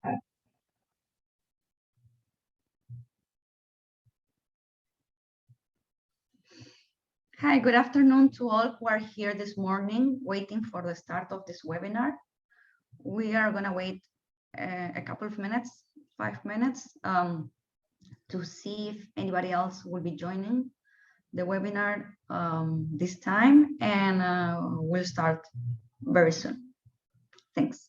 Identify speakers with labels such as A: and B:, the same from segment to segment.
A: Hi, good afternoon to all who are here this morning waiting for the start of this webinar. We are going to wait a couple of minutes, 5 minutes, to see if anybody else will be joining the webinar this time, and we'll start very soon. Thanks.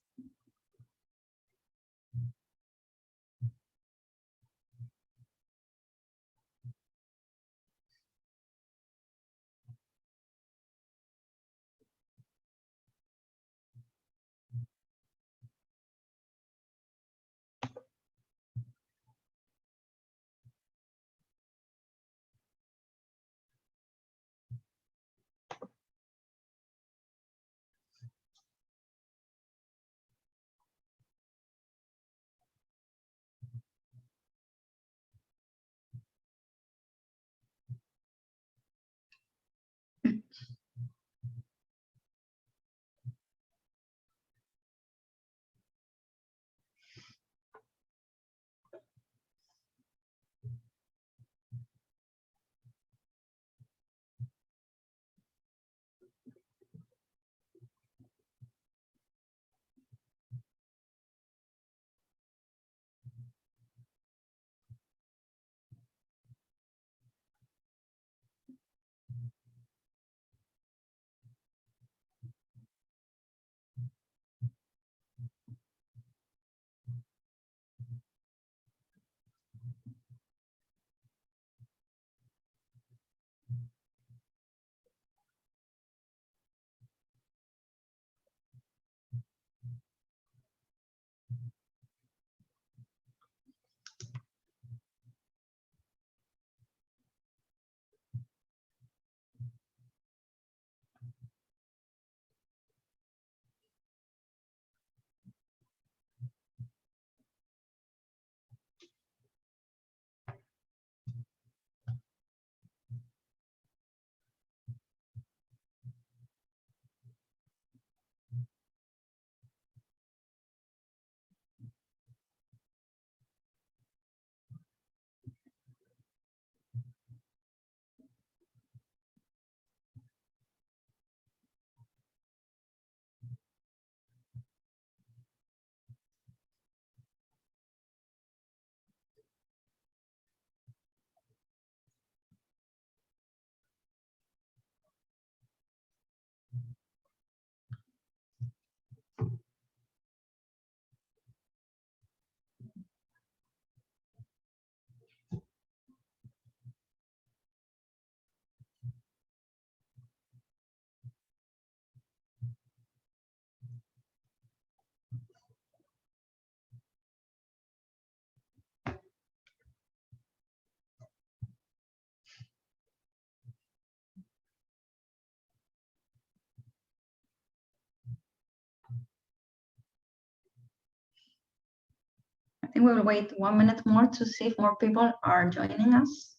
A: I think we'll wait 1 minute more to see if more people are joining us,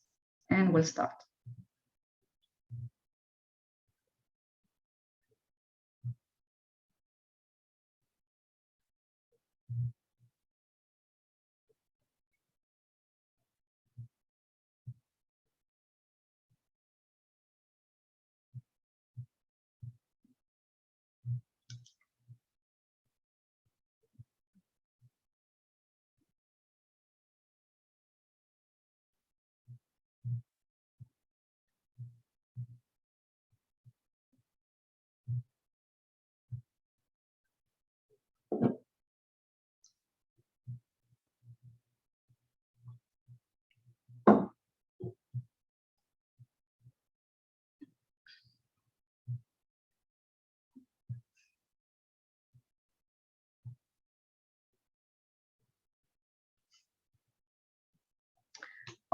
A: and we'll start.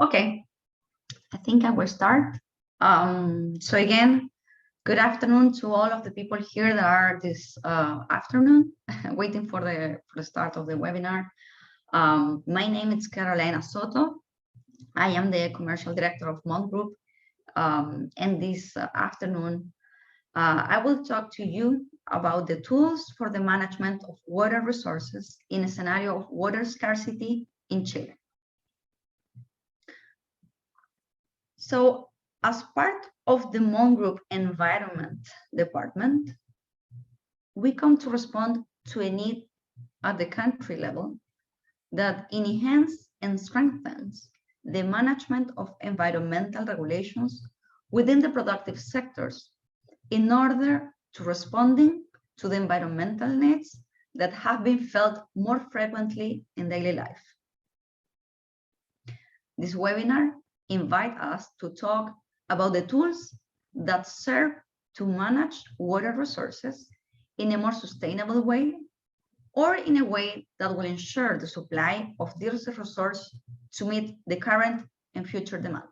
A: Okay, I think I will start. So again, good afternoon to all of the people here that are this afternoon waiting for the start of the webinar. My name is Carolina Soto. I am the commercial director of Mont Group, and this afternoon I will talk to you about the tools for the management of water resources in a scenario of water scarcity in Chile. So as part of the MON Group Environment Department, we come to respond to a need at the country level that enhances and strengthens the management of environmental regulations within the productive sectors in order to responding to the environmental needs that have been felt more frequently in daily life. This webinar invites us to talk about the tools that serve to manage water resources in a more sustainable way, or in a way that will ensure the supply of this resource to meet the current and future demand.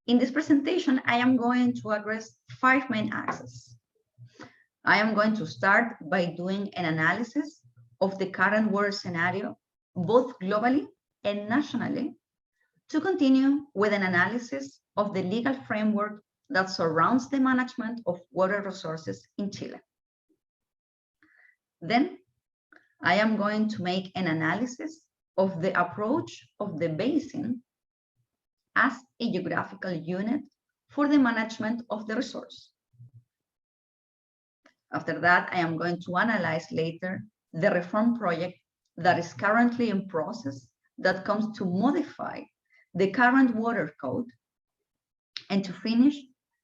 A: In this presentation, I am going to address 5 main axes. I am going to start by doing an analysis of the current water scenario, both globally and nationally, to continue with an analysis of the legal framework that surrounds the management of water resources in Chile. Then, I am going to make an analysis of the approach of the basin as a geographical unit for the management of the resource. After that, I am going to analyze later the reform project that is currently in process that comes to modify the current water code, and to finish,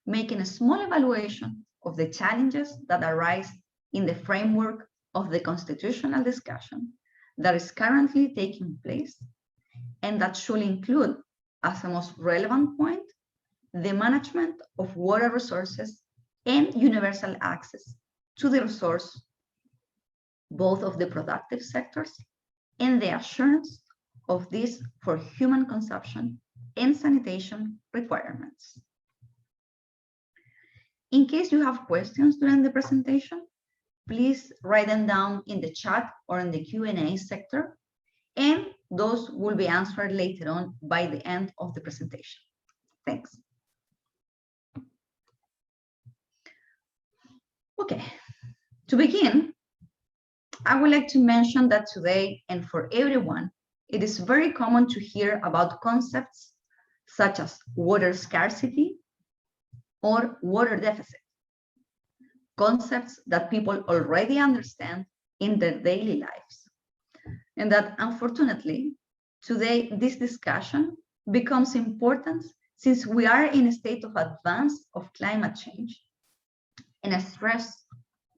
A: making a small evaluation of the challenges that arise in the framework of the constitutional discussion that is currently taking place, and that should include, as a most relevant point, the management of water resources and universal access to the resource, both of the productive sectors and the assurance of this for human consumption and sanitation requirements. In case you have questions during the presentation, please write them down in the chat or in the Q&A sector, and those will be answered later on by the end of the presentation. Thanks. Okay, to begin, I would like to mention that today and for everyone, it is very common to hear about concepts such as water scarcity or water deficit, concepts that people already understand in their daily lives. And that unfortunately, today this discussion becomes important since we are in a state of advance of climate change and a stress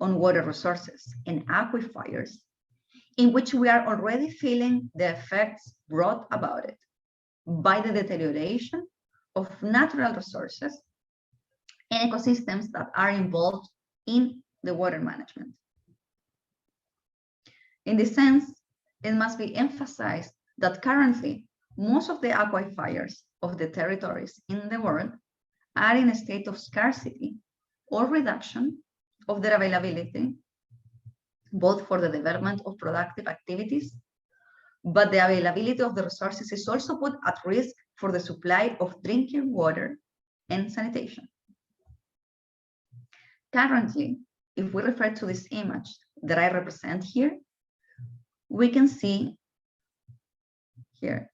A: on water resources and aquifers, in which we are already feeling the effects brought about it by the deterioration of natural resources and ecosystems that are involved in the water management. In this sense, it must be emphasized that currently, most of the aquifers of the territories in the world are in a state of scarcity or reduction of their availability, both for the development of productive activities, but the availability of the resources is also put at risk for the supply of drinking water and sanitation. Currently, if we refer to this image that I represent here, we can see here,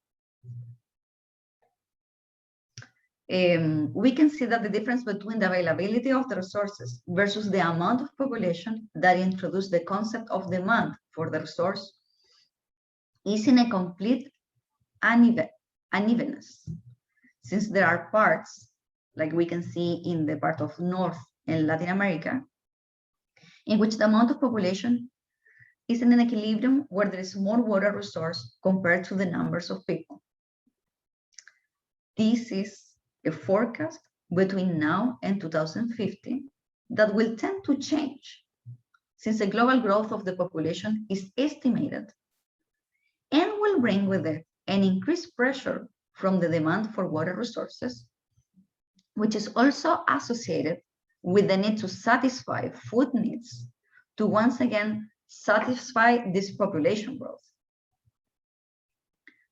A: we can see that the difference between the availability of the resources versus the amount of population that introduced the concept of demand for the resource is in a complete unevenness, since there are parts, like we can see in the part of North and Latin America, in which the amount of population is in an equilibrium where there is more water resource compared to the numbers of people. This is a forecast between now and 2050 that will tend to change, since the global growth of the population is estimated and will bring with it an increased pressure from the demand for water resources, which is also associated with the need to satisfy food needs to once again satisfy this population growth.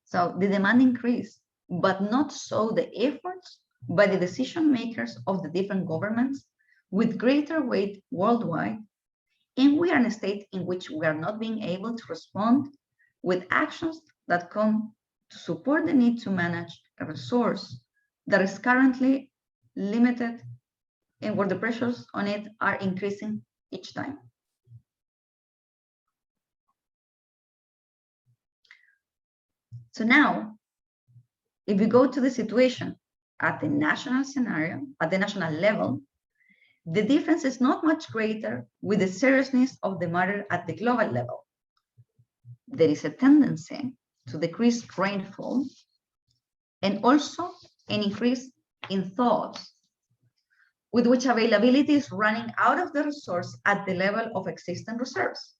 A: So the demand increased, but not so the efforts by the decision makers of the different governments with greater weight worldwide, and we are in a state in which we are not being able to respond with actions that come to support the need to manage a resource that is currently limited and where the pressures on it are increasing each time. So now, if we go to the situation at the national scenario, at the national level, the difference is not much greater with the seriousness of the matter at the global level. There is a tendency to decrease rainfall and also an increase in thaws, with which availability is running out of the resource at the level of existing reserves.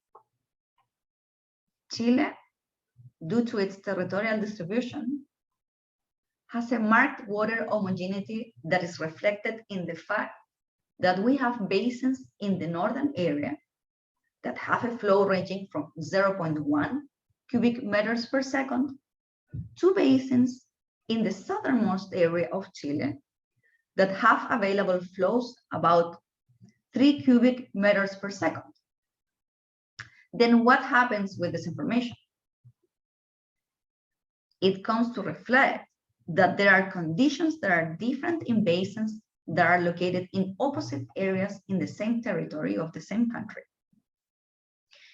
A: Chile, due to its territorial distribution, has a marked water homogeneity that is reflected in the fact that we have basins in the northern area that have a flow ranging from 0.1 cubic meters per second to basins in the southernmost area of Chile that have available flows about 3 cubic meters per second. Then what happens with this information? It comes to reflect that there are conditions that are different in basins that are located in opposite areas in the same territory of the same country.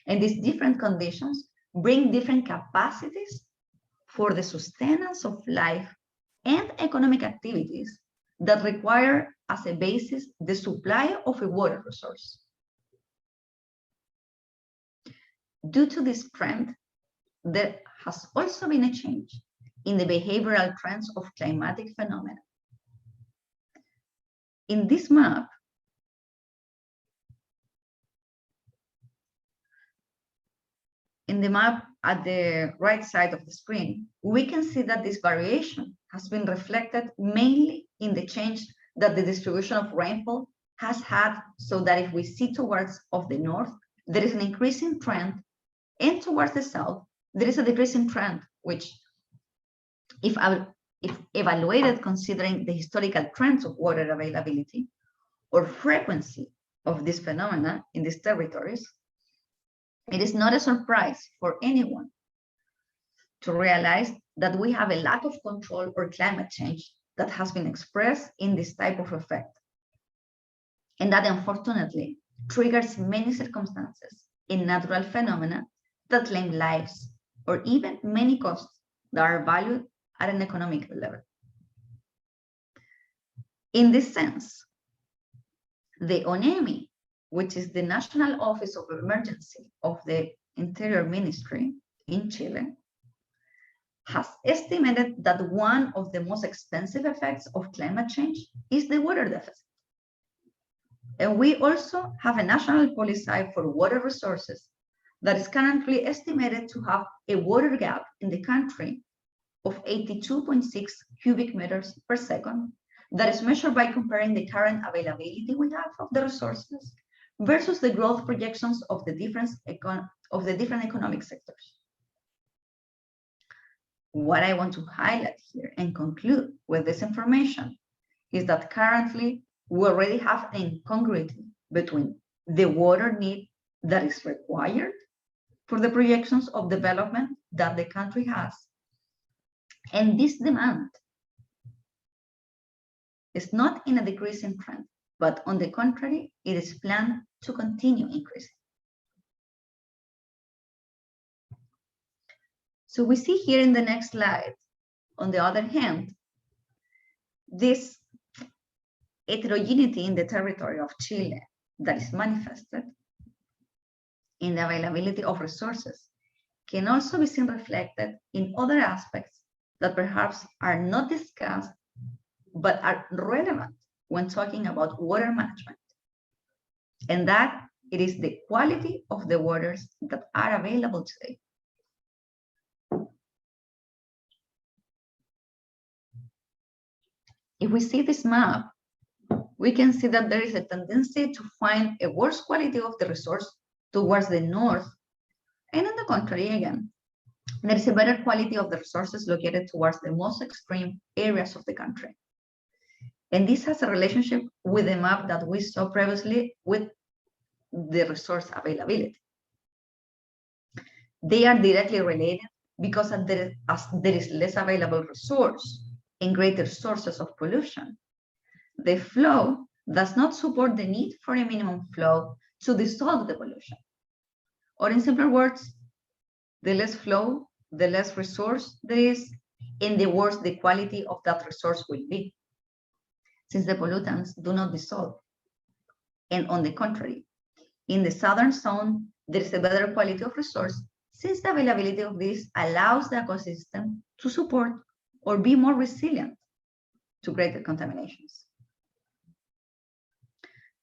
A: And these different conditions bring different capacities for the sustenance of life and economic activities that require as a basis the supply of a water resource. Due to this trend, there has also been a change in the behavioral trends of climatic phenomena. In this map, at the right side of the screen, we can see that this variation has been reflected mainly in the change that the distribution of rainfall has had, so that if we see towards of the north, there is an increasing trend, and towards the south, there is a decreasing trend, which if evaluated considering the historical trends of water availability or frequency of this phenomena in these territories, it is not a surprise for anyone to realize that we have a lack of control or climate change that has been expressed in this type of effect. And that unfortunately triggers many circumstances in natural phenomena that claim lives or even many costs that are valued at an economic level. In this sense, the ONEMI, which is the National Office of Emergency of the Interior Ministry in Chile, has estimated that one of the most expensive effects of climate change is the water deficit. And we also have a national policy for water resources that is currently estimated to have a water gap in the country of 82.6 cubic meters per second, that is measured by comparing the current availability we have of the resources versus the growth projections of the different economic sectors. What I want to highlight here and conclude with this information is that currently we already have an incongruity between the water need that is required for the projections of development that the country has, and this demand is not in a decreasing trend, but on the contrary, it is planned to continue increasing. So we see here in the next slide, on the other hand, this heterogeneity in the territory of Chile that is manifested in the availability of resources can also be seen reflected in other aspects that perhaps are not discussed, but are relevant when talking about water management. And that it is the quality of the waters that are available today. If we see this map, we can see that there is a tendency to find a worse quality of the resource towards the north, and on the contrary, again, there is a better quality of the resources located towards the most extreme areas of the country. And this has a relationship with the map that we saw previously with the resource availability. They are directly related because as there is less available resource and greater sources of pollution, the flow does not support the need for a minimum flow to dissolve the pollution. Or in simpler words, the less flow, the less resource there is, and the worse the quality of that resource will be, since the pollutants do not dissolve. And on the contrary, in the southern zone, there is a better quality of resource, since the availability of this allows the ecosystem to support or be more resilient to greater contaminations.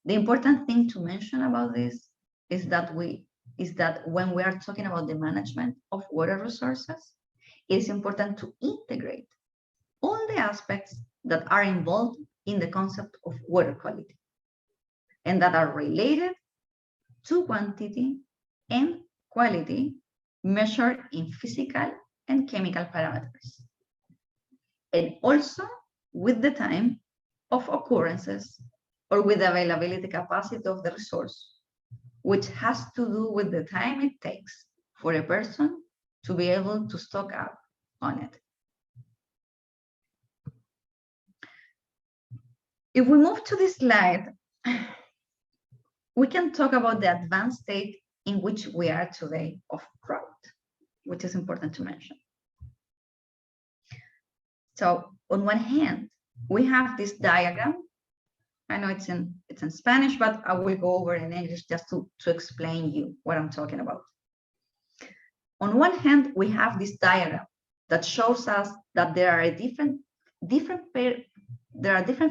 A: The important thing to mention about this is that when we are talking about the management of water resources, it is important to integrate all the aspects that are involved in the concept of water quality and that are related to quantity and quality measured in physical and chemical parameters, and also with the time of occurrences or with the availability capacity of the resource, which has to do with the time it takes for a person to be able to stock up on it. If we move to this slide, we can talk about the advanced state in which we are today of drought, which is important to mention. So on one hand, we have this diagram. I know it's in Spanish, but I will go over in English just to explain you what I'm talking about. On one hand, we have this diagram that shows us that there are different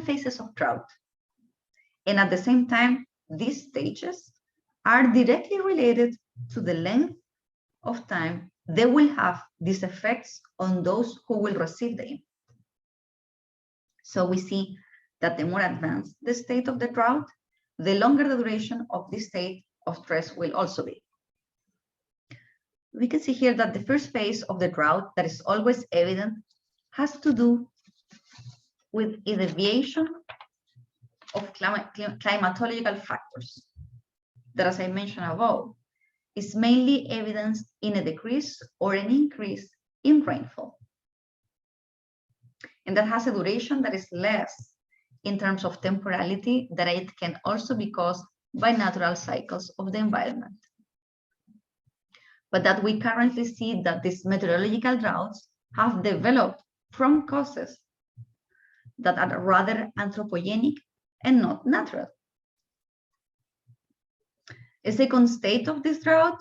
A: phases of drought. And at the same time, these stages are directly related to the length of time they will have these effects on those who will receive the impact. So we see that the more advanced the state of the drought, the longer the duration of this state of stress will also be. We can see here that the first phase of the drought that is always evident has to do with a deviation of climatological factors that, as I mentioned above, is mainly evidenced in a decrease or an increase in rainfall. And that has a duration that is less in terms of temporality, that it can also be caused by natural cycles of the environment. But that we currently see that these meteorological droughts have developed from causes that are rather anthropogenic and not natural. A second state of this drought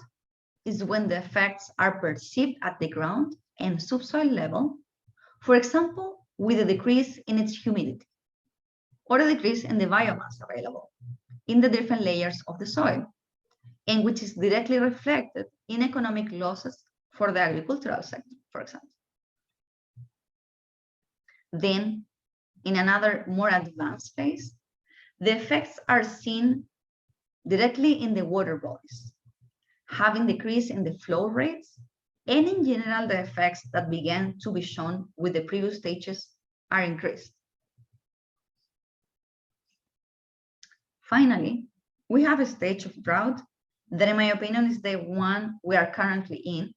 A: is when the effects are perceived at the ground and subsoil level, for example, with a decrease in its humidity or a decrease in the biomass available in the different layers of the soil, and which is directly reflected in economic losses for the agricultural sector, for example. Then, in another more advanced phase, the effects are seen directly in the water bodies, having decrease in the flow rates, and in general, the effects that began to be shown with the previous stages are increased. Finally, we have a stage of drought that, in my opinion, is the one we are currently in,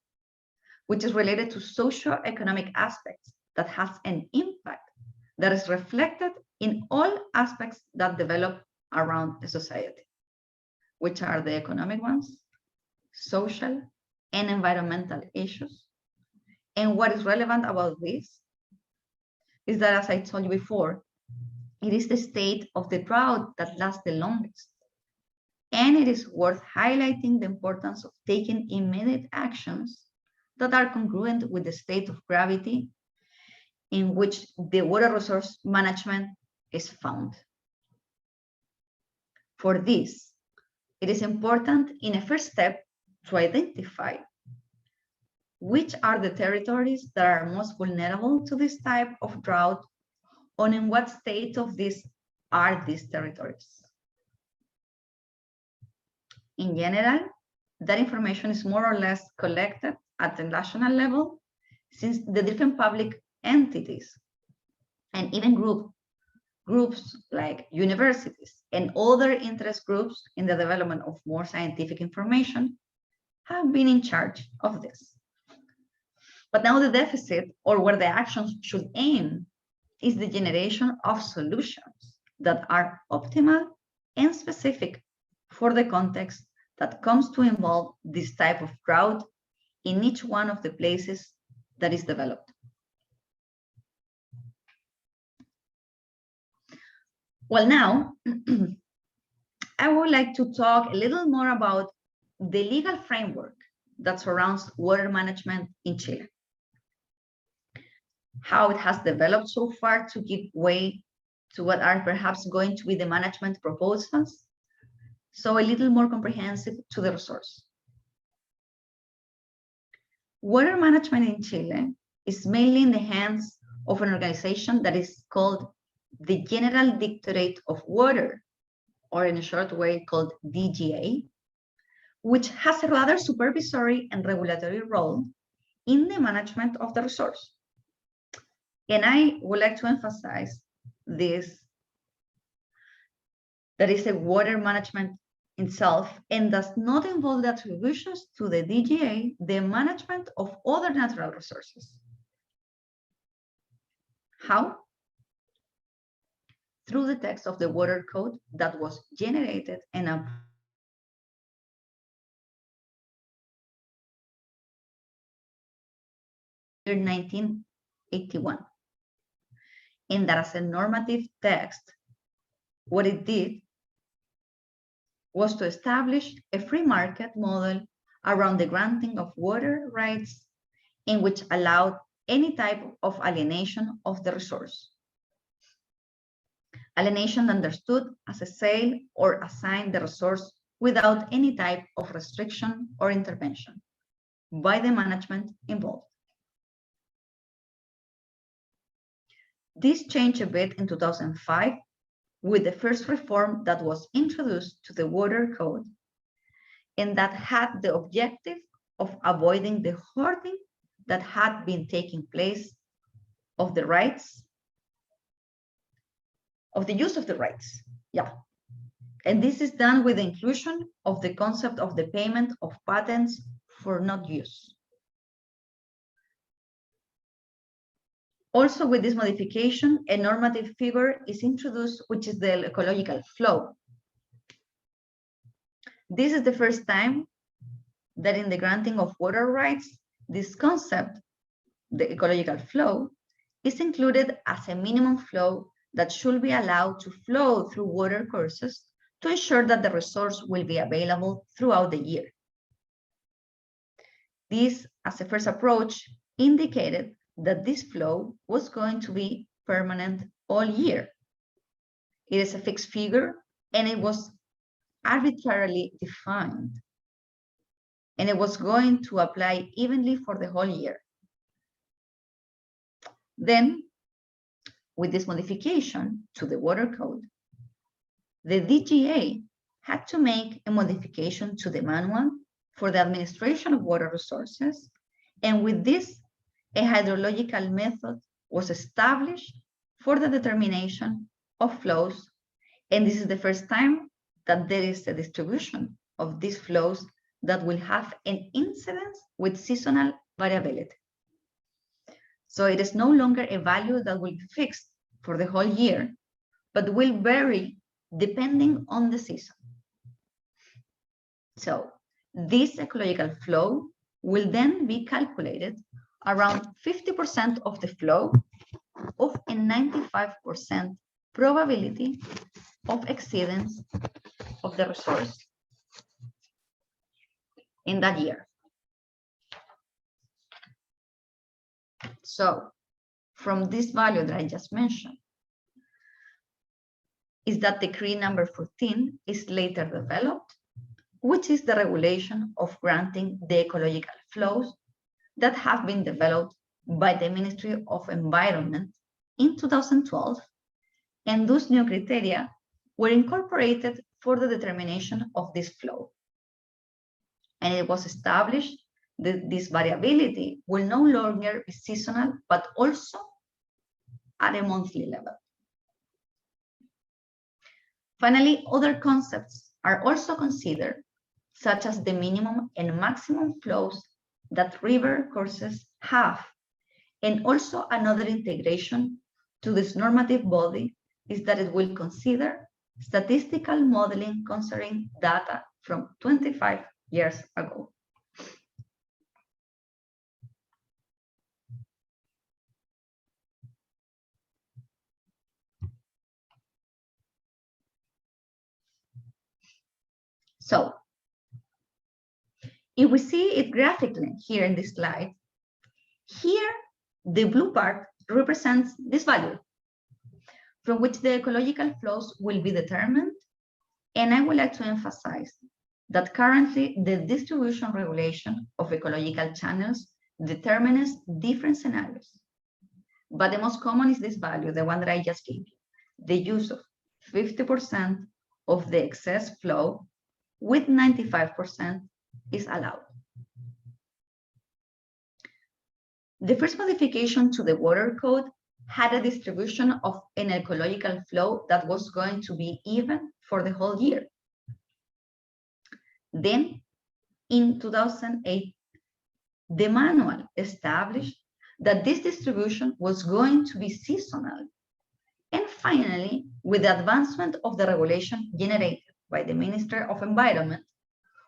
A: which is related to socio-economic aspects that has an impact that is reflected in all aspects that develop around a society, which are the economic ones, social and environmental issues. And what is relevant about this is that, as I told you before, it is the state of the drought that lasts the longest. And it is worth highlighting the importance of taking immediate actions that are congruent with the state of gravity in which the water resource management is found. For this, it is important in a first step to identify which are the territories that are most vulnerable to this type of drought, and in what state of this are these territories. In general, that information is more or less collected at the national level, since the different public entities and even groups groups like universities and other interest groups in the development of more scientific information have been in charge of this. But now the deficit, or where the actions should aim, is the generation of solutions that are optimal and specific for the context that comes to involve this type of drought in each one of the places that is developed. Well, now, I would like to talk a little more about the legal framework that surrounds water management in Chile, how it has developed so far to give way to what are perhaps going to be the management proposals, so a little more comprehensive to the resource. Water management in Chile is mainly in the hands of an organization that is called the General Directorate of Water, or in a short way called DGA, which has a rather supervisory and regulatory role in the management of the resource. And I would like to emphasize this, that is a water management itself and does not involve the attributions to the DGA, the management of other natural resources. How? Through the text of the water code that was generated and approved in 1981. And that as a normative text, what it did was to establish a free market model around the granting of water rights, in which allowed any type of alienation of the resource. Alienation understood as a sale or assign the resource without any type of restriction or intervention by the management involved. This changed a bit in 2005 with the first reform that was introduced to the water code, and that had the objective of avoiding the hoarding that had been taking place of the rights, of the use of the rights. Yeah. And this is done with the inclusion of the concept of the payment of patents for not use. Also, with this modification, a normative figure is introduced, which is the ecological flow. This is the first time that in the granting of water rights, this concept, the ecological flow, is included as a minimum flow that should be allowed to flow through water courses to ensure that the resource will be available throughout the year. This, as a first approach, indicated that this flow was going to be permanent all year. It is a fixed figure and it was arbitrarily defined. And it was going to apply evenly for the whole year. Then, with this modification to the water code, the DGA had to make a modification to the manual for the administration of water resources. And with this, a hydrological method was established for the determination of flows. And this is the first time that there is a distribution of these flows that will have an incidence with seasonal variability. So it is no longer a value that will be fixed for the whole year, but will vary depending on the season. So this ecological flow will then be calculated around 50% of the flow of a 95% probability of exceedance of the resource in that year. So from this value that I just mentioned, is that decree number 14 is later developed, which is the regulation of granting the ecological flows that have been developed by the Ministry of Environment in 2012, and those new criteria were incorporated for the determination of this flow. And it was established that this variability will no longer be seasonal, but also at a monthly level. Finally, other concepts are also considered, such as the minimum and maximum flows that river courses have. And also another integration to this normative body is that it will consider statistical modeling considering data from 25 years ago. So, if we see it graphically here in this slide, here the blue part represents this value from which the ecological flows will be determined. And I would like to emphasize that currently the distribution regulation of ecological channels determines different scenarios. But the most common is this value, the one that I just gave you. The use of 50% of the excess flow with 95% is allowed. The first modification to the water code had a distribution of an ecological flow that was going to be even for the whole year. Then, in 2008, the manual established that this distribution was going to be seasonal. And finally, with the advancement of the regulation generated by the Minister of Environment,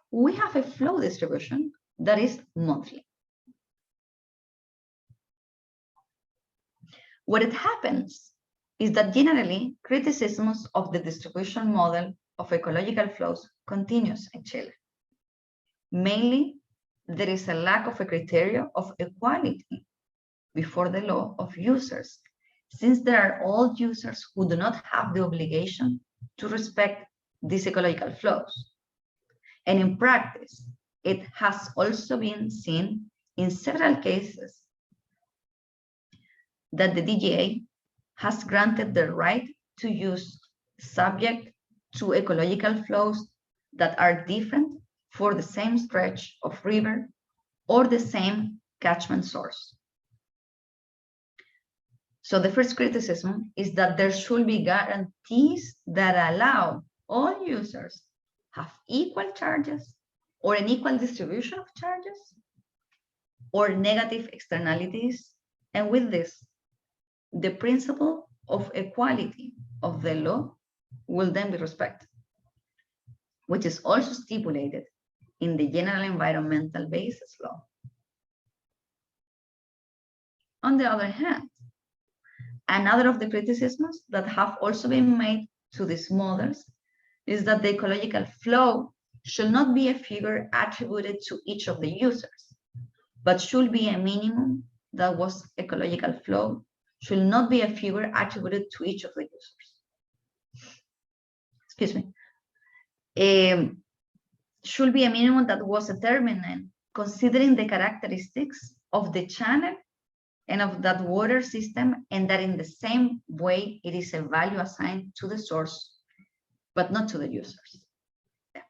A: we have a flow distribution that is monthly. What it happens is that generally criticisms of the distribution model of ecological flows continues in Chile. Mainly, there is a lack of a criteria of equality before the law of users, since there are all users who do not have the obligation to respect these ecological flows. And in practice, it has also been seen in several cases that the DGA has granted the right to use subject to ecological flows that are different for the same stretch of river or the same catchment source. So the first criticism is that there should be guarantees that allow all users have equal charges or an equal distribution of charges or negative externalities. And with this, the principle of equality of the law will then be respected, which is also stipulated in the General Environmental Basis Law. On the other hand, another of the criticisms that have also been made to these models is that the ecological flow should not be a figure attributed to each of the users, but should be a minimum that was ecological flow, should not be a figure attributed to each of the users. Excuse me. Should be a minimum that was determined considering the characteristics of the channel and of that water system, and that in the same way it is a value assigned to the source, but not to the users. Yeah.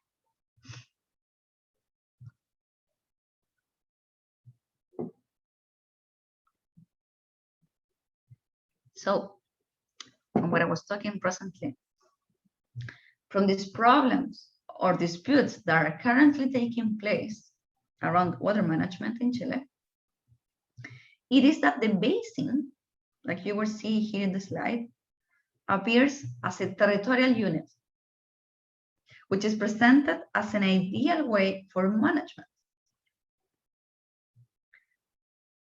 A: So, from what I was talking presently, from these problems or disputes that are currently taking place around water management in Chile, it is that the basin, like you will see here in the slide, appears as a territorial unit, which is presented as an ideal way for management.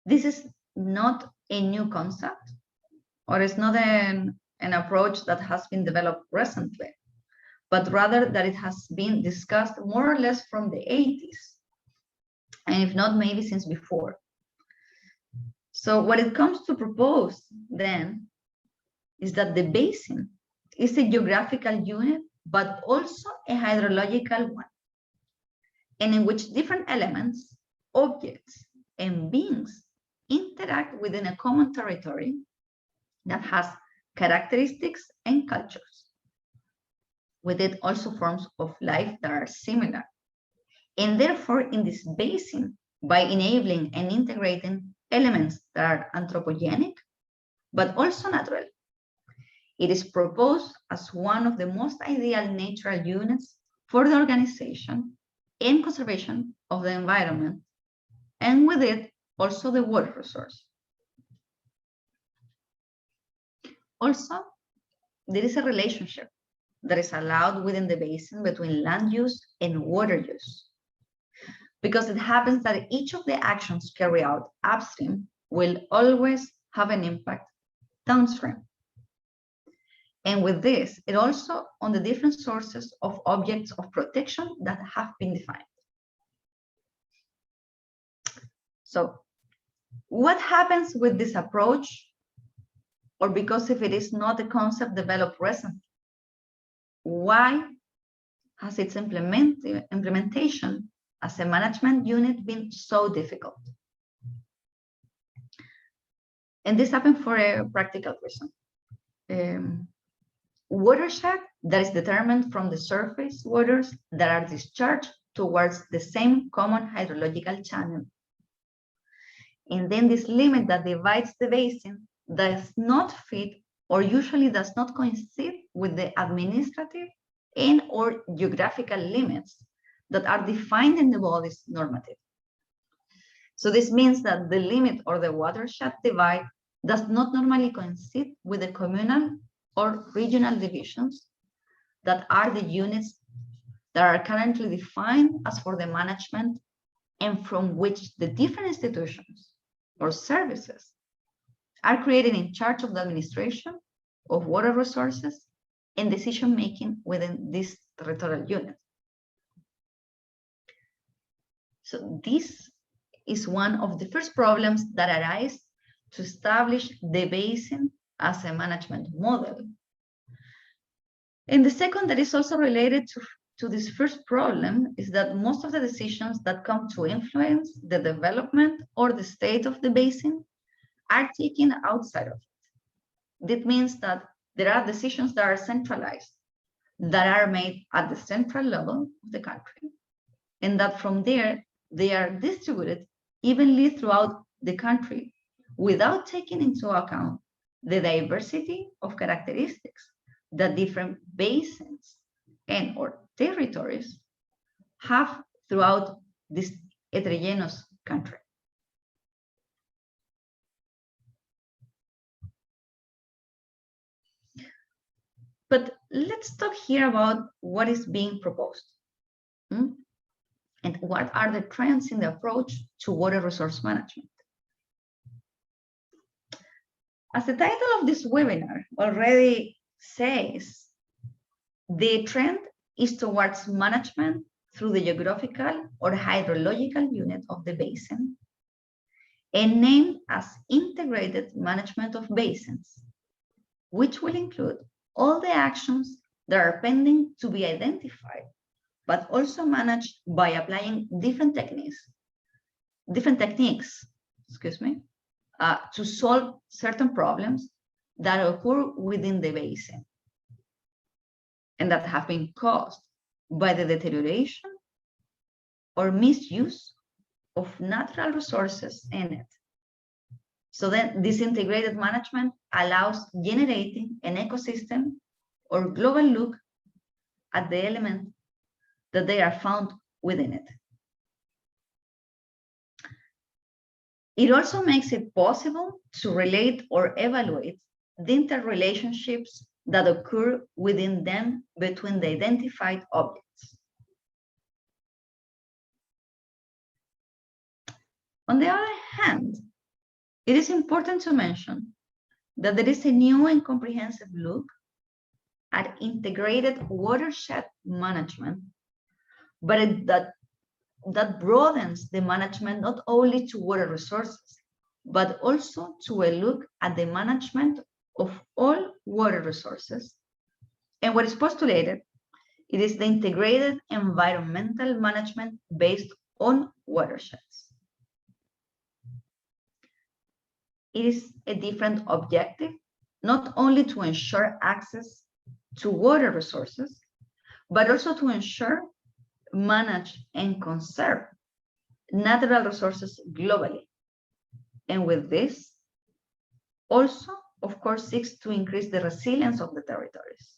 A: This is not a new concept, or it's not an approach that has been developed recently, but rather that it has been discussed more or less from the 80s, and if not, maybe since before. So what it comes to propose then is that the basin is a geographical unit, but also a hydrological one, and in which different elements, objects, and beings interact within a common territory that has characteristics and cultures. With it also forms of life that are similar. And therefore, in this basin, by enabling and integrating elements that are anthropogenic, but also natural, It is proposed as one of the most ideal natural units for the organization and conservation of the environment, and with it, also the water resource. Also, there is a relationship that is allowed within the basin between land use and water use, because it happens that each of the actions carried out upstream will always have an impact downstream. And with this, it also on the different sources of objects of protection that have been defined. So what happens with this approach, or because if it is not a concept developed recently, why has its implementation as a management unit been so difficult? And this happened for a practical reason. Watershed that is determined from the surface waters that are discharged towards the same common hydrological channel. And then this limit that divides the basin does not fit or usually does not coincide with the administrative and or geographical limits that are defined in the body's normative. So this means that the limit or the watershed divide does not normally coincide with the communal or regional divisions that are the units that are currently defined as for the management and from which the different institutions or services are created in charge of the administration of water resources and decision-making within this territorial unit. So this is one of the first problems that arise to establish the basin as a management model. And the second that is also related to this first problem is that most of the decisions that come to influence the development or the state of the basin are taken outside of it. That means that there are decisions that are centralized, that are made at the central level of the country, and that from there, they are distributed evenly throughout the country without taking into account the diversity of characteristics that different basins and or territories have throughout this heterogeneous country. But let's talk here about what is being proposed and what are the trends in the approach to water resource management. As the title of this webinar already says, the trend is towards management through the geographical or hydrological unit of the basin, and named as integrated management of basins, which will include all the actions that are pending to be identified, but also managed by applying different techniques, to solve certain problems that occur within the basin and that have been caused by the deterioration or misuse of natural resources in it. So then this integrated management allows generating an ecosystem or global look at the element that they are found within it. It also makes it possible to relate or evaluate the interrelationships that occur within them between the identified objects. On the other hand, it is important to mention that there is a new and comprehensive look at integrated watershed management, but that broadens the management not only to water resources, but also to a look at the management of all water resources. And what is postulated, it is the integrated environmental management based on watersheds. It is a different objective, not only to ensure access to water resources, but also to ensure, manage, and conserve natural resources globally. And with this, also of course, seeks to increase the resilience of the territories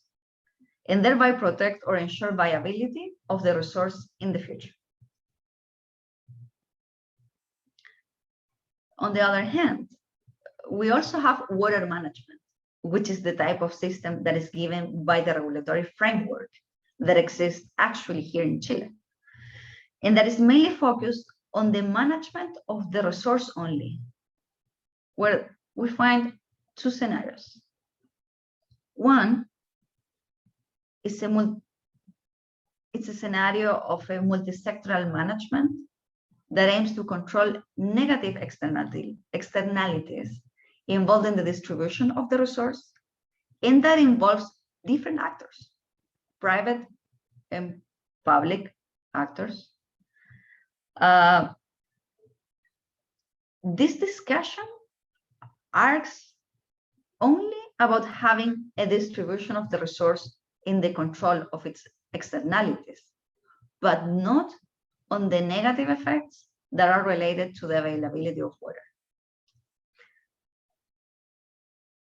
A: and thereby protect or ensure viability of the resource in the future. On the other hand, we also have water management, which is the type of system that is given by the regulatory framework that exists actually here in Chile, and that is mainly focused on the management of the resource only, where we find two scenarios. One is it's a scenario of a multi-sectoral management that aims to control negative externalities involved in the distribution of the resource, and that involves different actors, private and public actors. This discussion asks only about having a distribution of the resource in the control of its externalities, but not on the negative effects that are related to the availability of water.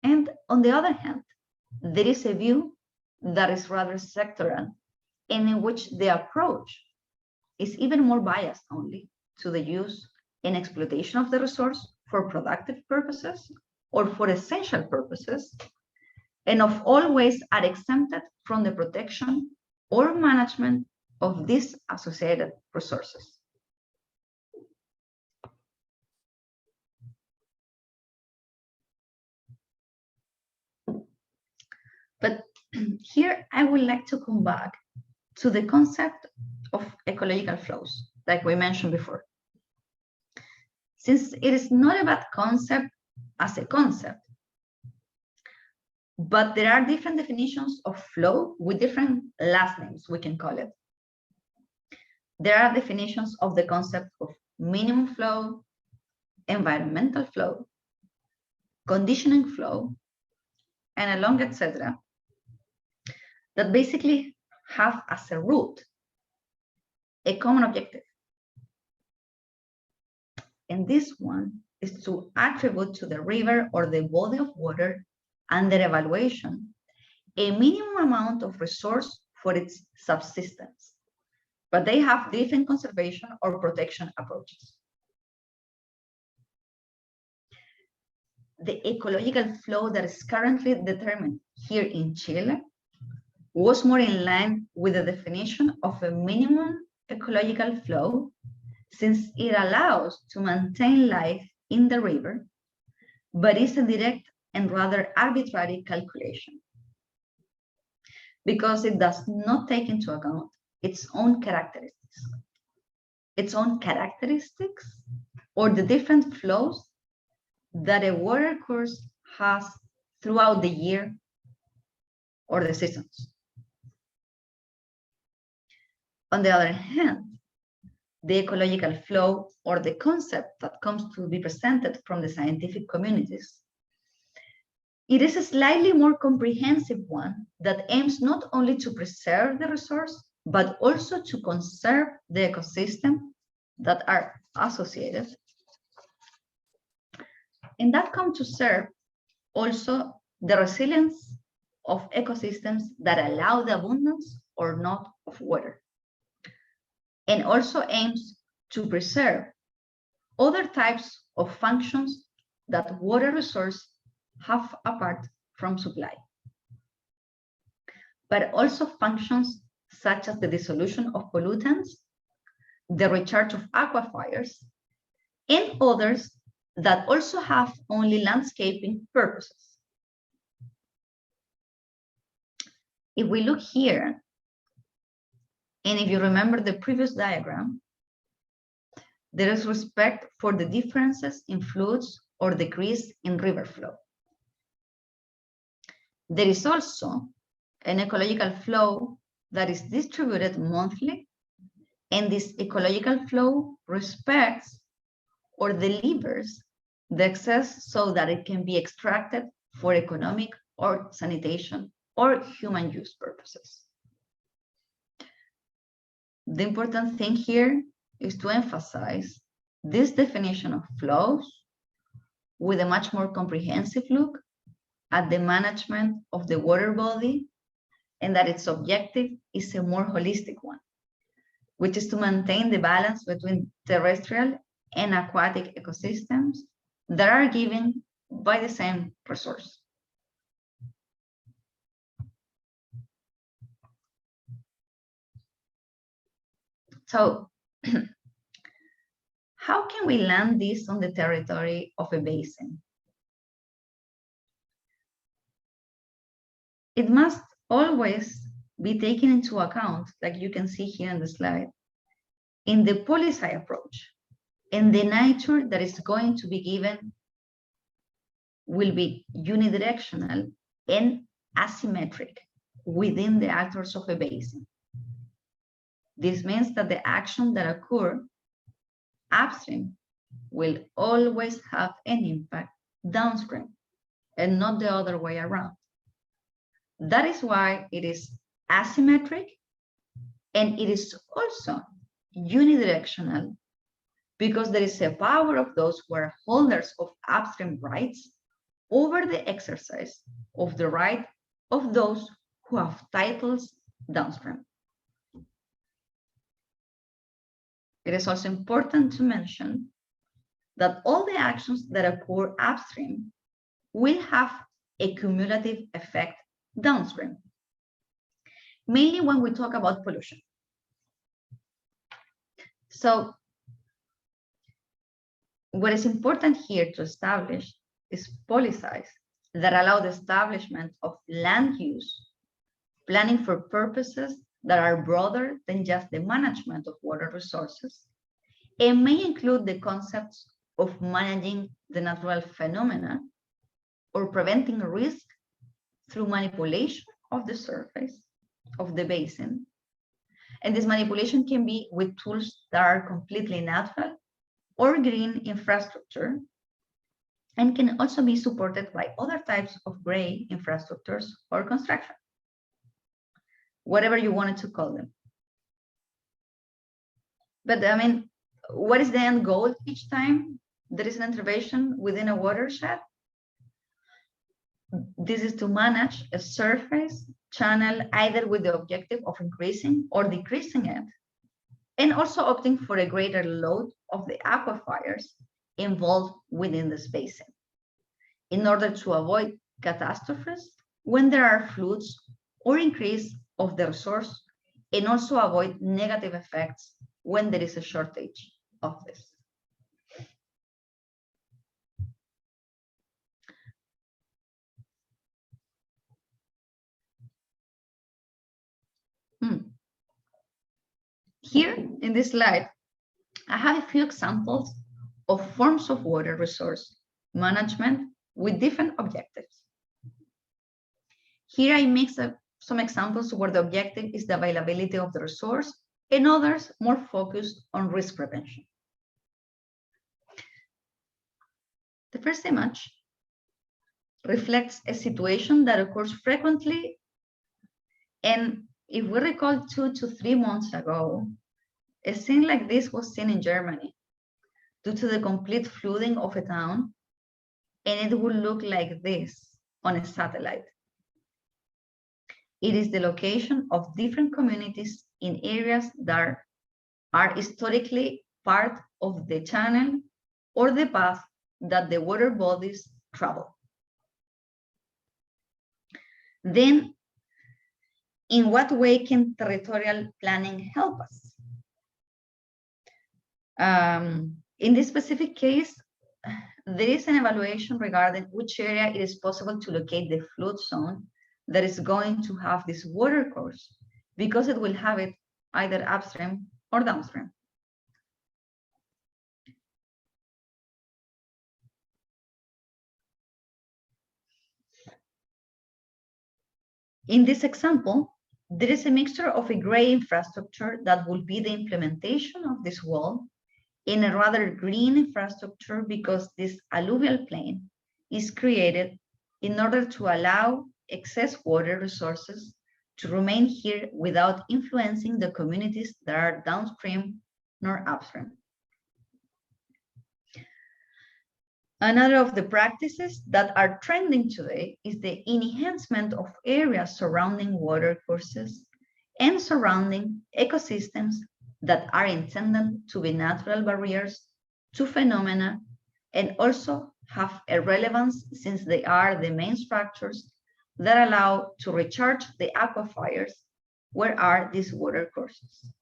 A: And on the other hand, there is a view that is rather sectoral and in which the approach is even more biased only to the use and exploitation of the resource for productive purposes or for essential purposes, and of all ways are exempted from the protection or management of these associated resources. But here I would like to come back to the concept of ecological flows, like we mentioned before. Since it is not a bad concept as a concept, but there are different definitions of flow with different last names, we can call it. There are definitions of the concept of minimum flow, environmental flow, conditioning flow, and along, etc., that basically have as a root a common objective. And this one is to attribute to the river or the body of water under evaluation a minimum amount of resource for its subsistence, but they have different conservation or protection approaches. The ecological flow that is currently determined here in Chile was more in line with the definition of a minimum ecological flow, since it allows to maintain life in the river, but is a direct and rather arbitrary calculation, because it does not take into account its own characteristics or the different flows that a water course has throughout the year or the seasons. On the other hand, the ecological flow, or the concept that comes to be presented from the scientific communities, it is a slightly more comprehensive one that aims not only to preserve the resource, but also to conserve the ecosystem that are associated. And that comes to serve also the resilience of ecosystems that allow the abundance or not of water, and also aims to preserve other types of functions that water resources have apart from supply, but also functions such as the dissolution of pollutants, the recharge of aquifers, and others that also have only landscaping purposes. If we look here, and if you remember the previous diagram, there is respect for the differences in floods or decrease in river flow. There is also an ecological flow that is distributed monthly, and this ecological flow respects or delivers the excess so that it can be extracted for economic or sanitation or human use purposes. The important thing here is to emphasize this definition of flows with a much more comprehensive look at the management of the water body and that its objective is a more holistic one, which is to maintain the balance between terrestrial and aquatic ecosystems that are given by the same resource. So how can we land this on the territory of a basin? It must always be taken into account, like you can see here in the slide, in the policy approach. And the nature that is going to be given will be unidirectional and asymmetric within the actors of a basin. This means that the action that occurs upstream will always have an impact downstream and not the other way around. That is why it is asymmetric and it is also unidirectional, because there is a power of those who are holders of upstream rights over the exercise of the right of those who have titles downstream. It is also important to mention that all the actions that occur upstream will have a cumulative effect downstream, mainly when we talk about pollution. So what is important here to establish is policies that allow the establishment of land use planning for purposes that are broader than just the management of water resources, and may include the concepts of managing the natural phenomena or preventing risk through manipulation of the surface of the basin. And this manipulation can be with tools that are completely natural or green infrastructure, and can also be supported by other types of gray infrastructures or construction, whatever you wanted to call them. But I mean, what is the end goal each time there is an intervention within a watershed? This is to manage a surface channel either with the objective of increasing or decreasing it, and also opting for a greater load of the aquifers involved within this basin, in order to avoid catastrophes when there are floods or increase of the resource, and also avoid negative effects when there is a shortage of this. Here in this slide, I have a few examples of forms of water resource management with different objectives. Here I mix up some examples where the objective is the availability of the resource, and others more focused on risk prevention. The first image reflects a situation that occurs frequently, and if we recall 2 to 3 months ago, a scene like this was seen in Germany due to the complete flooding of a town, and it would look like this on a satellite. It is the location of different communities in areas that are historically part of the channel or the path that the water bodies travel. Then, in what way can territorial planning help us? In this specific case, there is an evaluation regarding which area it is possible to locate the flood zone that is going to have this water course, because it will have it either upstream or downstream. In this example, there is a mixture of a gray infrastructure that will be the implementation of this wall in a rather green infrastructure, because this alluvial plain is created in order to allow excess water resources to remain here without influencing the communities that are downstream nor upstream. Another of the practices that are trending today is the enhancement of areas surrounding water courses and surrounding ecosystems that are intended to be natural barriers to phenomena and also have a relevance since they are the main structures that allow to recharge the aquifers where are these water courses.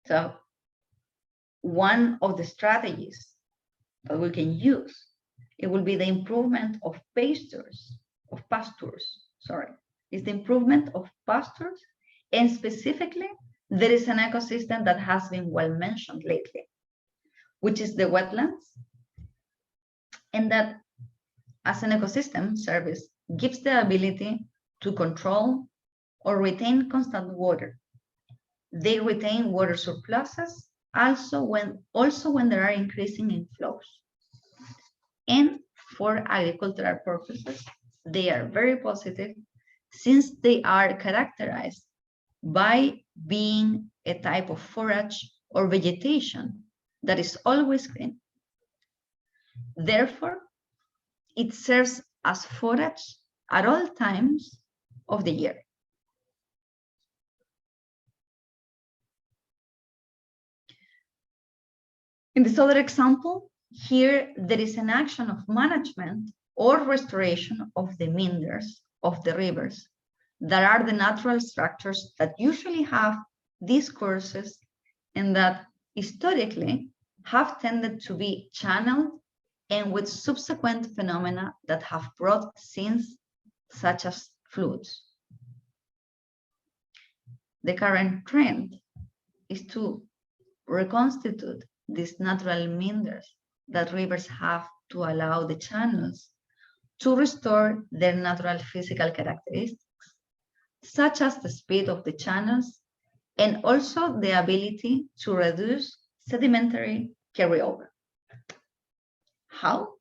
A: So one of the strategies that we can use, it will be the improvement of pastures, is the improvement of pastures, and specifically, there is an ecosystem that has been well mentioned lately, which is the wetlands, and that as an ecosystem service gives the ability to control or retain constant water. They retain water surpluses also when there are increasing inflows. And for agricultural purposes, they are very positive since they are characterized by being a type of forage or vegetation that is always green. Therefore, it serves as forage at all times of the year. In this other example, here there is an action of management or restoration of the meanders of the rivers that are the natural structures that usually have these courses and that historically have tended to be channeled and with subsequent phenomena that have brought scenes such as floods. The current trend is to reconstitute these natural meanders that rivers have to allow the channels to restore their natural physical characteristics, such as the speed of the channels and also the ability to reduce sedimentary carryover. How?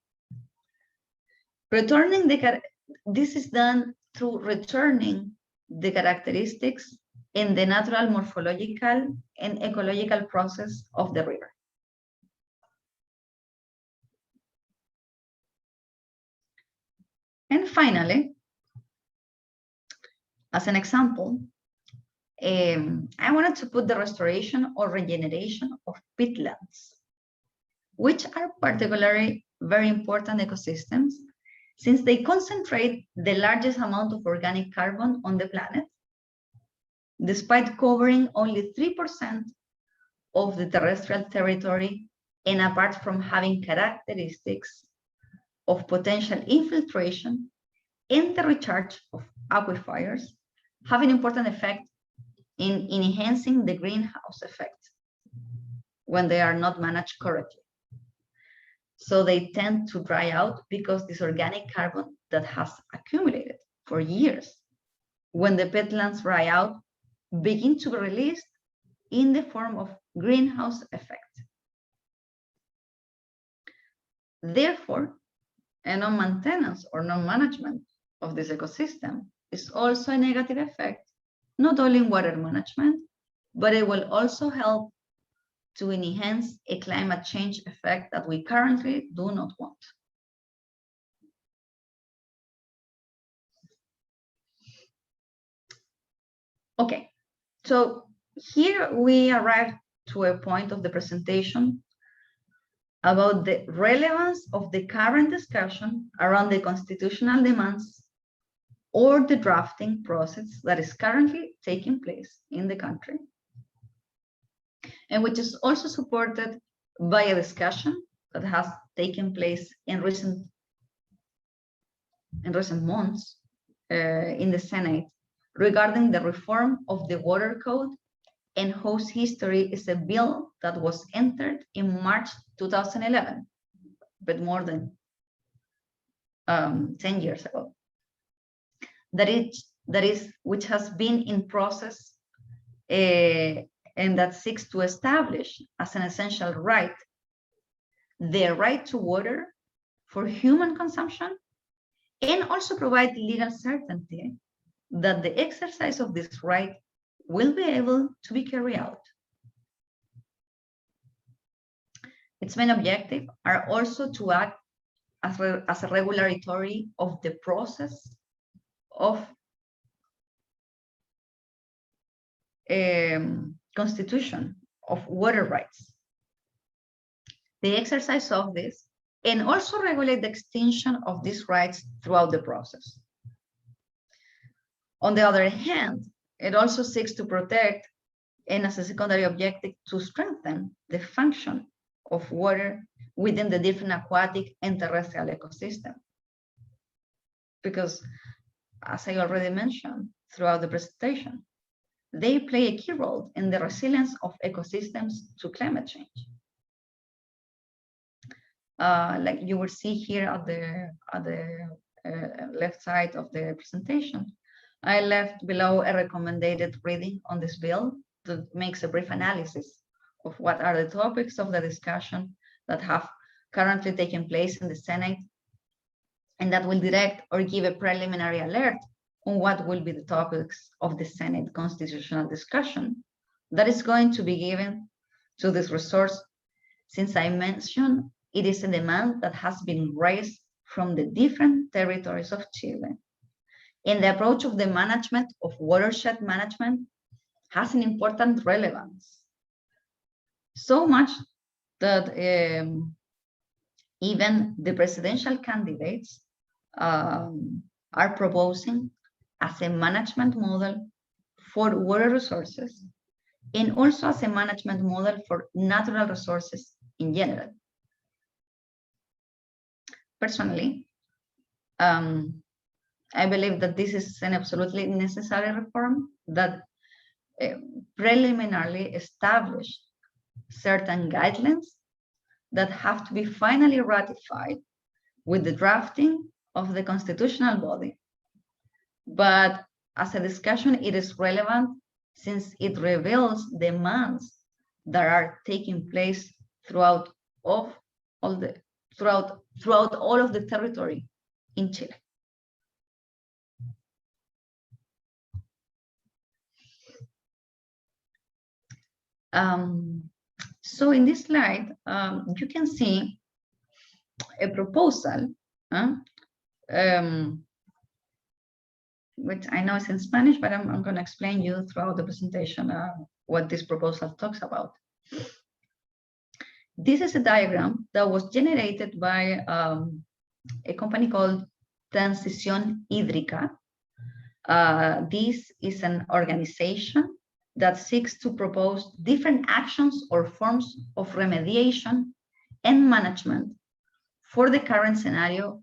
A: This is done through returning the characteristics in the natural morphological and ecological process of the river. And finally, as an example, I wanted to put the restoration or regeneration of peatlands, which are particularly very important ecosystems since they concentrate the largest amount of organic carbon on the planet, despite covering only 3% of the terrestrial territory and apart from having characteristics of potential infiltration and the recharge of aquifers, have an important effect in enhancing the greenhouse effect when they are not managed correctly. So they tend to dry out because this organic carbon that has accumulated for years, when the peatlands dry out, begin to be released in the form of greenhouse effect. Therefore, a non-maintenance or non-management of this ecosystem is also a negative effect, not only in water management, but it will also help to enhance a climate change effect that we currently do not want. Okay, so here we arrive to a point of the presentation about the relevance of the current discussion around the constitutional demands or the drafting process that is currently taking place in the country, and which is also supported by a discussion that has taken place in recent months in the Senate regarding the reform of the water code, and whose history is a bill that was entered in March 2011, but more than 10 years ago. Which has been in process and that seeks to establish as an essential right the right to water for human consumption, and also provide legal certainty that the exercise of this right will be able to be carried out. Its main objective are also to act as a regulatory of the process of constitution of water rights, the exercise of this, and also regulate the extension of these rights throughout the process. On the other hand, it also seeks to protect, and as a secondary objective, to strengthen the function of water within the different aquatic and terrestrial ecosystem. Because, as I already mentioned throughout the presentation, they play a key role in the resilience of ecosystems to climate change. Like you will see here at the left side of the presentation, I left below a recommended reading on this bill that makes a brief analysis of what are the topics of the discussion that have currently taken place in the Senate, and that will direct or give a preliminary alert on what will be the topics of the Senate constitutional discussion that is going to be given to this resource, since I mentioned it is a demand that has been raised from the different territories of Chile. And the approach of the management of watershed management has an important relevance. So much that even the presidential candidates are proposing as a management model for water resources, and also as a management model for natural resources in general. Personally, I believe that this is an absolutely necessary reform that preliminarily established certain guidelines that have to be finally ratified with the drafting of the constitutional body. But as a discussion, it is relevant since it reveals demands that are taking place throughout all of the territory in Chile. So in this slide, you can see a proposal, which I know is in Spanish, but I'm going to explain you throughout the presentation what this proposal talks about. This is a diagram that was generated by a company called Transición Hídrica. This is an organization that seeks to propose different actions or forms of remediation and management for the current scenario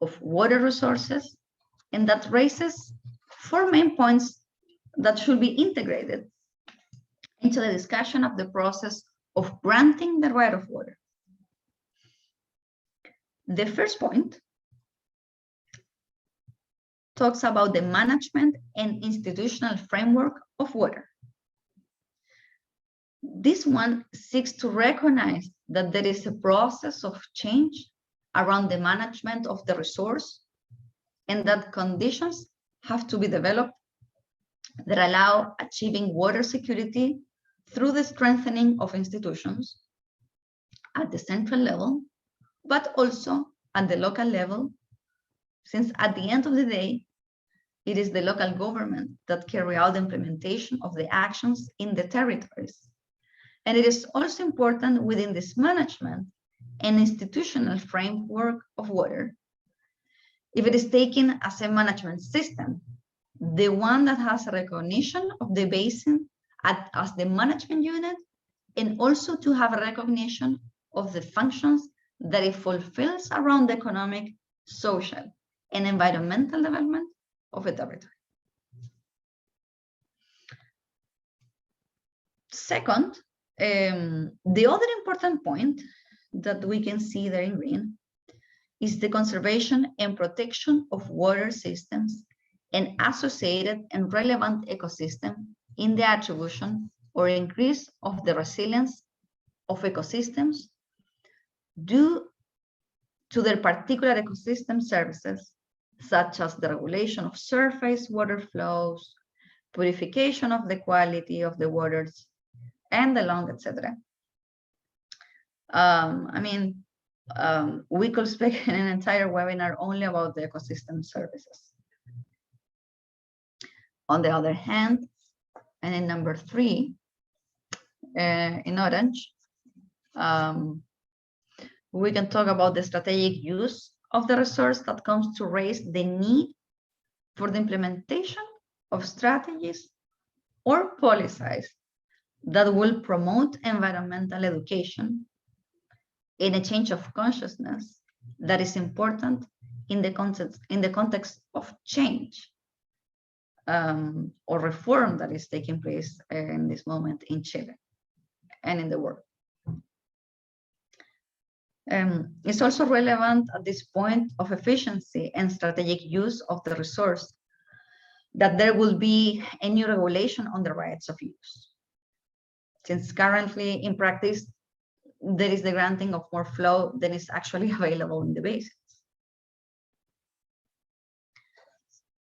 A: of water resources, and that raises 4 main points that should be integrated into the discussion of the process of granting the right of water. The first point talks about the management and institutional framework of water. This one seeks to recognize that there is a process of change around the management of the resource, and that conditions have to be developed that allow achieving water security through the strengthening of institutions at the central level, but also at the local level, since at the end of the day, it is the local government that carry out the implementation of the actions in the territories. And it is also important within this management and institutional framework of water, if it is taken as a management system, the one that has a recognition of the basin as the management unit, and also to have a recognition of the functions that it fulfills around the economic, social, and environmental development of a territory. Second, the other important point that we can see there in green is the conservation and protection of water systems and associated and relevant ecosystem in the attribution or increase of the resilience of ecosystems due to their particular ecosystem services, such as the regulation of surface water flows, purification of the quality of the waters, and the long, etc. I mean, we could speak in an entire webinar only about the ecosystem services. On the other hand, and in number 3, in orange, we can talk about the strategic use of the resource that comes to raise the need for the implementation of strategies or policies that will promote environmental education in a change of consciousness that is important in the context of change or reform that is taking place in this moment in Chile and in the world. It's also relevant at this point of efficiency and strategic use of the resource that there will be a new regulation on the rights of use. Since currently in practice, there is the granting of more flow than is actually available in the basins.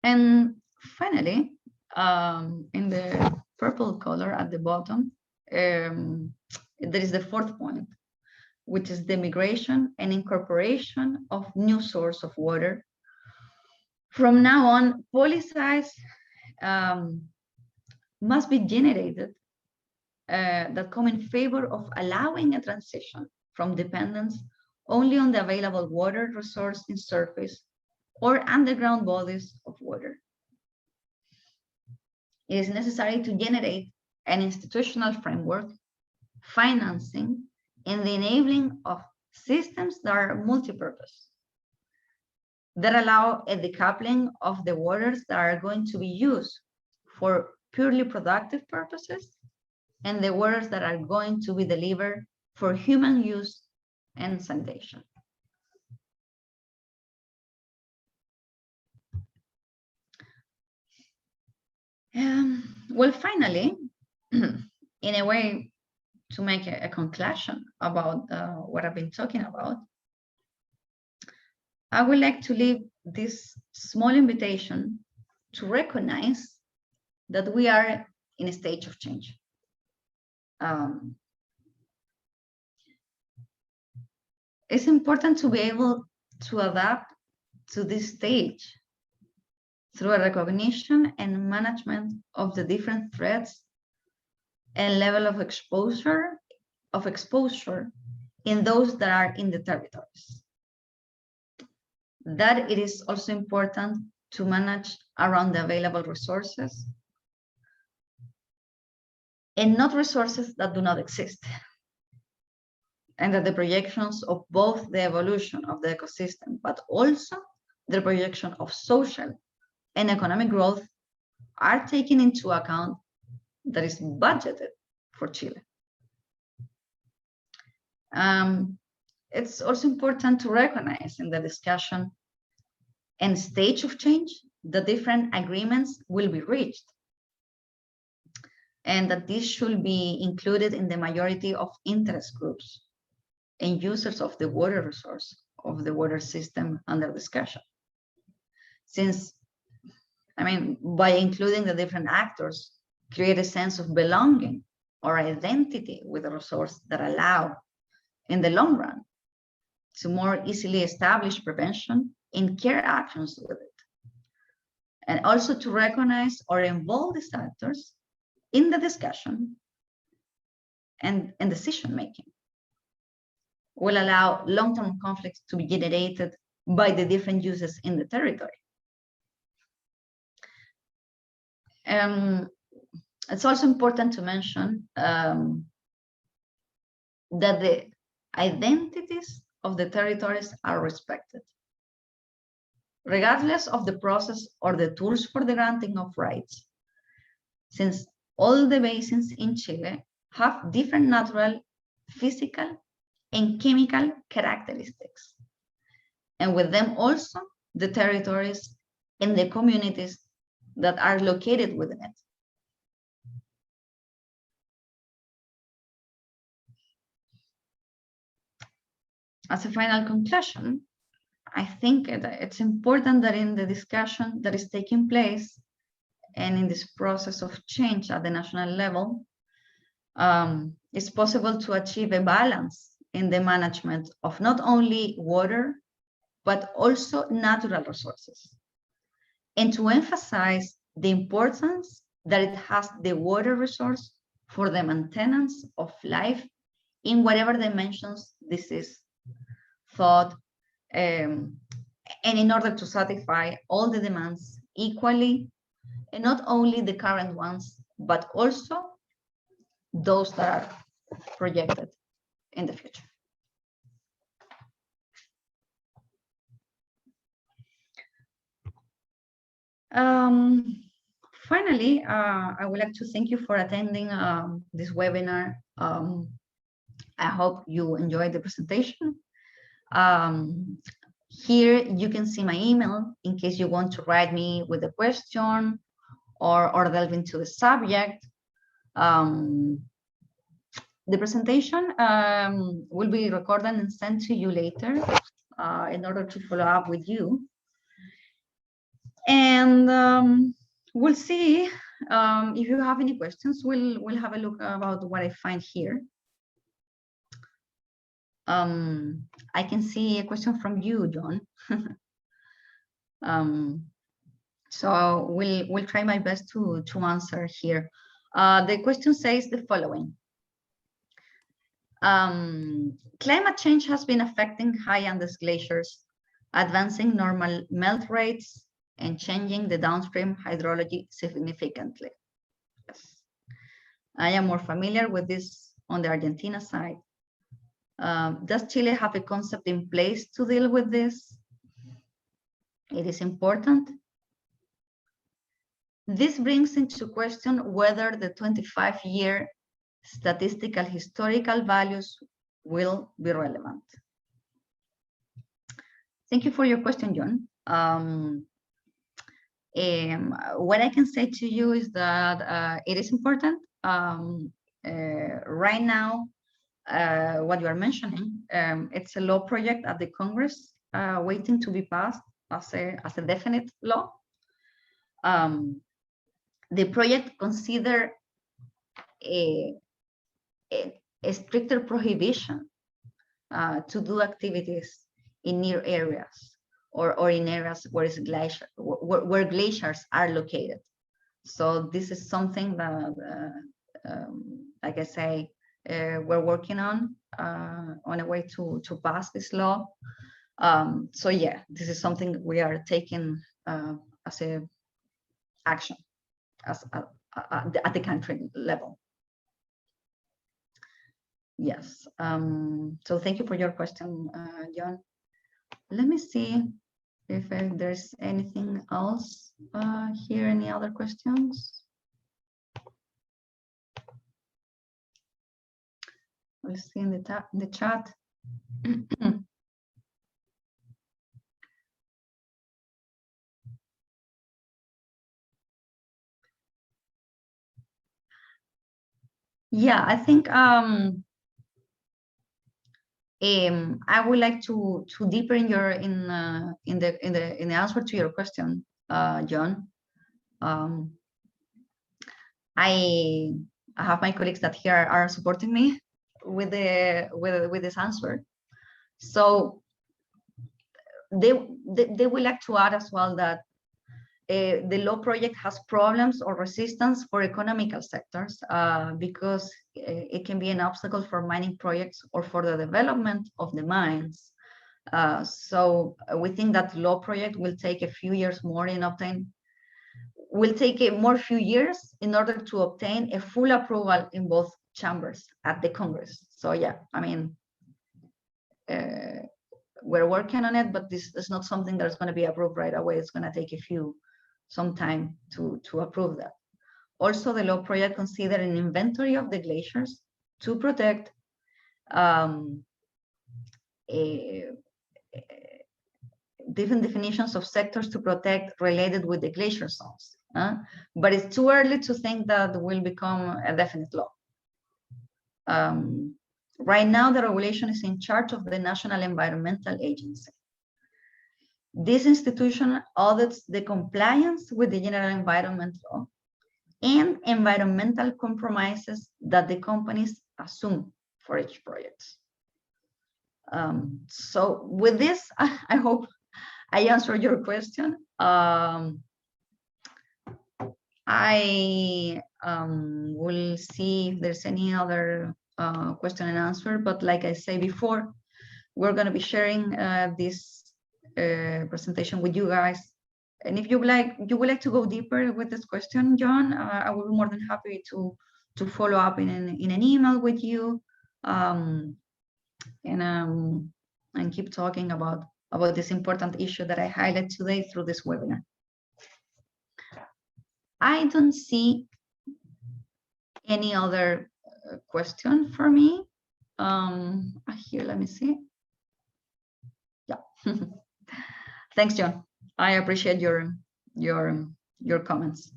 A: And finally, in the purple color at the bottom, there is the 4th point, which is the migration and incorporation of new source of water. From now on, policies must be generated that come in favor of allowing a transition from dependence only on the available water resource in surface or underground bodies of water. It is necessary to generate an institutional framework, financing, and the enabling of systems that are multi-purpose, that allow a decoupling of the waters that are going to be used for purely productive purposes and the waters that are going to be delivered for human use and sanitation. Well, finally, in a way to make a conclusion about what I've been talking about, I would like to leave this small invitation to recognize that we are in a stage of change. It's important to be able to adapt to this stage through a recognition and management of the different threats and level of exposure in those that are in the territories. That it is also important to manage around the available resources and not resources that do not exist. And that the projections of both the evolution of the ecosystem, but also the projection of social and economic growth are taken into account that is budgeted for Chile. It's also important to recognize in the discussion and stage of change, the different agreements will be reached, and that this should be included in the majority of interest groups and users of the water resource, of the water system under discussion. Since, I mean, by including the different actors, create a sense of belonging or identity with the resource that allow, in the long run, to more easily establish prevention and care actions with it. And also to recognize or involve these actors in the discussion and decision-making will allow long-term conflicts to be generated by the different uses in the territory. It's also important to mention that the identities of the territories are respected, regardless of the process or the tools for the granting of rights, since all the basins in Chile have different natural, physical, and chemical characteristics, and with them also the territories and the communities that are located within it. As a final conclusion, I think it's important that in the discussion that is taking place and in this process of change at the national level, it's possible to achieve a balance in the management of not only water, but also natural resources, and to emphasize the importance that it has the water resource for the maintenance of life in whatever dimensions this is thought, and in order to satisfy all the demands equally, and not only the current ones, but also those that are projected in the future. Finally, I would like to thank you for attending this webinar. I hope you enjoyed the presentation. Here you can see my email in case you want to write me with a question or delve into the subject. The presentation will be recorded and sent to you later in order to follow up with you. And we'll see if you have any questions. We'll have a look about what I find here. I can see a question from you, John. So we'll try my best to answer here. The question says the following. Climate change has been affecting high Andes glaciers, advancing normal melt rates and changing the downstream hydrology significantly. Yes. I am more familiar with this on the Argentina side. Does Chile have a concept in place to deal with this? It is important. This brings into question whether the 25-year statistical historical values will be relevant. Thank you for your question, John. What I can say to you is that it is important. Right now, what you are mentioning, it's a law project at the Congress waiting to be passed as a definite law. The project consider a stricter prohibition to do activities in near areas or in areas where glaciers are located. So this is something that, like I say, we're working on a way to pass this law. So yeah, this is something we are taking as a action at the country level. Yes. So thank you for your question, John. Let me see if there's anything else here. Any other questions? We'll see in the chat. Yeah, I think I would like to deeper in the answer to your question, John. I have my colleagues that here are supporting me with this answer. So they would like to add as well that the law project has problems or resistance for economical sectors because it can be an obstacle for mining projects or for the development of the mines. So we think that law project will take a few years more in obtain. Will take a more few years in order to obtain a full approval in both chambers at the Congress. So yeah, I mean, we're working on it, but this is not something that's going to be approved right away. It's going to take some time to approve that. Also, the law project considered an inventory of the glaciers to protect different definitions of sectors to protect related with the glacier zones. But it's too early to think that will become a definite law. Right now, the regulation is in charge of the National Environmental Agency. This institution audits the compliance with the General Environment Law and environmental compromises that the companies assume for each project. So with this, I hope I answered your question. I will see if there's any other question and answer, but like I said before, we're going to be sharing this presentation with you guys. And if you would like to go deeper with this question, John, I will be more than happy to follow up in an email with you, and keep talking about this important issue that I highlight today through this webinar. I don't see any other question for me. Here, let me see. Yeah. Thanks, John. I appreciate your comments.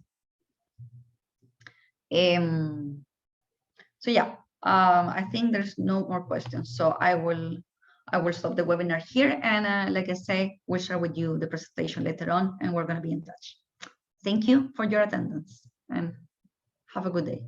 A: So yeah, I think there's no more questions. So I will stop the webinar here, and like I say, we'll share with you the presentation later on, and we're going to be in touch. Thank you for your attendance, and have a good day.